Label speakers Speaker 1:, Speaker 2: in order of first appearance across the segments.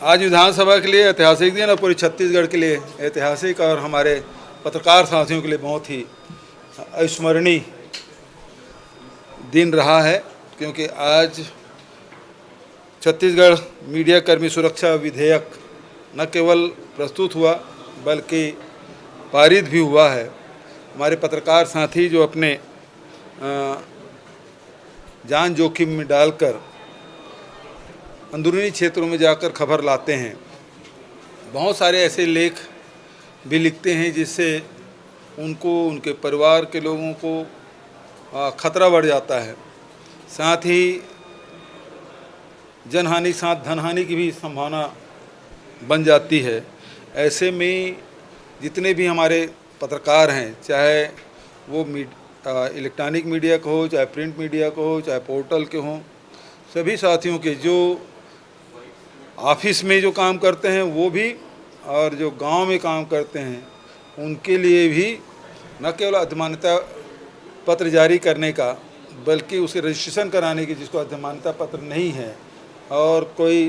Speaker 1: आज विधानसभा के लिए ऐतिहासिक दिन और पूरे छत्तीसगढ़ के लिए ऐतिहासिक और हमारे पत्रकार साथियों के लिए बहुत ही अविस्मरणीय दिन रहा है, क्योंकि आज छत्तीसगढ़ मीडिया कर्मी सुरक्षा विधेयक न केवल प्रस्तुत हुआ बल्कि पारित भी हुआ है। हमारे पत्रकार साथी जो अपने जान जोखिम में डालकर अंदरूनी क्षेत्रों में जाकर खबर लाते हैं, बहुत सारे ऐसे लेख भी लिखते हैं जिससे उनको, उनके परिवार के लोगों को खतरा बढ़ जाता है। साथ ही जनहानि साथ धनहानि की भी संभावना बन जाती है। ऐसे में जितने भी हमारे पत्रकार हैं, चाहे वो इलेक्ट्रॉनिक मीडिया को हो, चाहे प्रिंट मीडिया को हो, चाहे पोर्टल के हों, सभी साथियों के जो ऑफिस में जो काम करते हैं वो भी और जो गांव में काम करते हैं उनके लिए भी न केवल अधिमान्यता पत्र जारी करने का बल्कि उसे रजिस्ट्रेशन कराने की, जिसको अधिमान्यता पत्र नहीं है, और कोई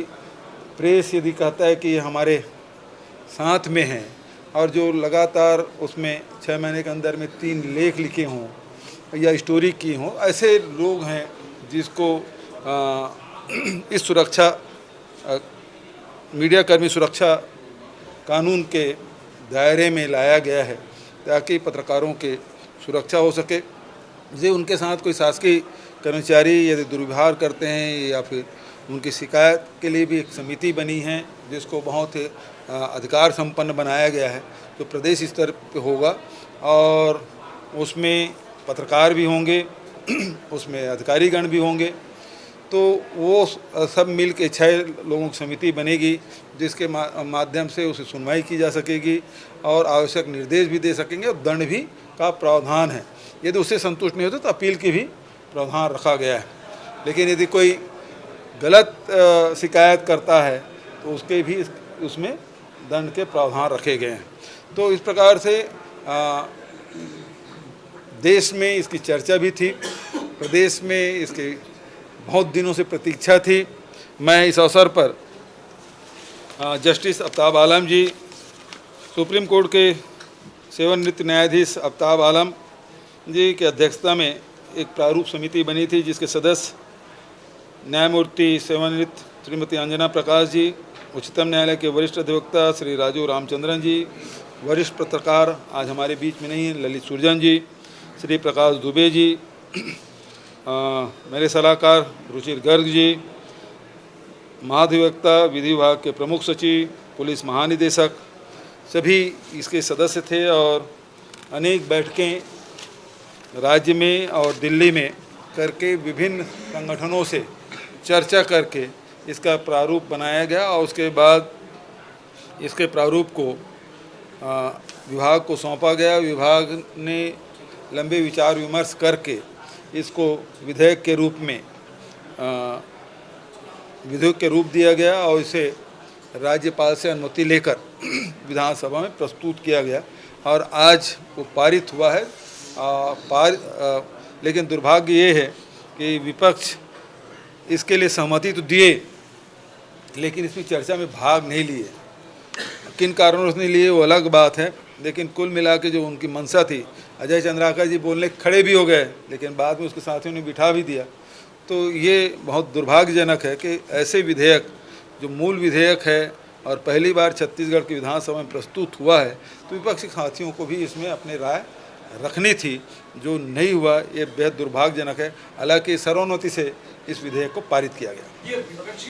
Speaker 1: प्रेस यदि कहता है कि ये हमारे साथ में है और जो लगातार उसमें 6 महीने के अंदर में 3 लेख लिखे हों या स्टोरी की हों, ऐसे लोग हैं जिसको इस सुरक्षा मीडिया कर्मी सुरक्षा कानून के दायरे में लाया गया है ताकि पत्रकारों के सुरक्षा हो सके। जे उनके साथ कोई शासकीय कर्मचारी यदि दुर्व्यवहार करते हैं या फिर उनकी शिकायत के लिए भी एक समिति बनी है जिसको बहुत अधिकार संपन्न बनाया गया है, तो प्रदेश स्तर पे होगा और उसमें पत्रकार भी होंगे, उसमें अधिकारीगण भी होंगे। तो वो सब मिल के 6 लोगों की समिति बनेगी जिसके माध्यम से उसे सुनवाई की जा सकेगी और आवश्यक निर्देश भी दे सकेंगे और दंड भी का प्रावधान है। यदि उससे संतुष्ट नहीं होते तो अपील की भी प्रावधान रखा गया है। लेकिन यदि कोई गलत शिकायत करता है तो उसके भी उसमें दंड के प्रावधान रखे गए हैं। तो इस प्रकार से देश में इसकी चर्चा भी थी, प्रदेश में इसकी बहुत दिनों से प्रतीक्षा थी। मैं इस अवसर पर जस्टिस आफ्ताब आलम जी, सुप्रीम कोर्ट के सेवानिवृत्त न्यायाधीश आफ्ताब आलम जी की अध्यक्षता में एक प्रारूप समिति बनी थी जिसके सदस्य न्यायमूर्ति सेवानिवृत्त श्रीमती अंजना प्रकाश जी, उच्चतम न्यायालय के वरिष्ठ अधिवक्ता श्री राजू रामचंद्रन जी, वरिष्ठ पत्रकार आज हमारे बीच में नहीं हैं ललित सुरजन जी, श्री प्रकाश दुबे जी, मेरे सलाहकार रुचिर गर्ग जी, महाधिवक्ता विधि विभाग के प्रमुख सचिव, पुलिस महानिदेशक, सभी इसके सदस्य थे और अनेक बैठकें राज्य में और दिल्ली में करके विभिन्न संगठनों से चर्चा करके इसका प्रारूप बनाया गया और उसके बाद इसके प्रारूप को विभाग को सौंपा गया। विभाग ने लंबे विचार विमर्श करके इसको विधेयक के रूप में विधेयक के रूप दिया गया और इसे राज्यपाल से अनुमति लेकर विधानसभा में प्रस्तुत किया गया और आज वो पारित हुआ है। लेकिन दुर्भाग्य ये है कि विपक्ष इसके लिए सहमति तो दिए लेकिन इसमें चर्चा में भाग नहीं लिए। किन कारणों से नहीं लिए वो अलग बात है, लेकिन कुल मिला के जो उनकी मंशा थी, अजय चंद्राकर जी बोलने खड़े भी हो गए लेकिन बाद में उसके साथियों ने बिठा भी दिया। तो ये बहुत दुर्भाग्यजनक है कि ऐसे विधेयक जो मूल विधेयक है और पहली बार छत्तीसगढ़ की विधानसभा में प्रस्तुत हुआ है, तो विपक्षी साथियों को भी इसमें अपनी राय रखनी थी, जो नहीं हुआ। ये बेहद दुर्भाग्यजनक है। हालांकि सर्वोन्नति से इस विधेयक को पारित किया गया।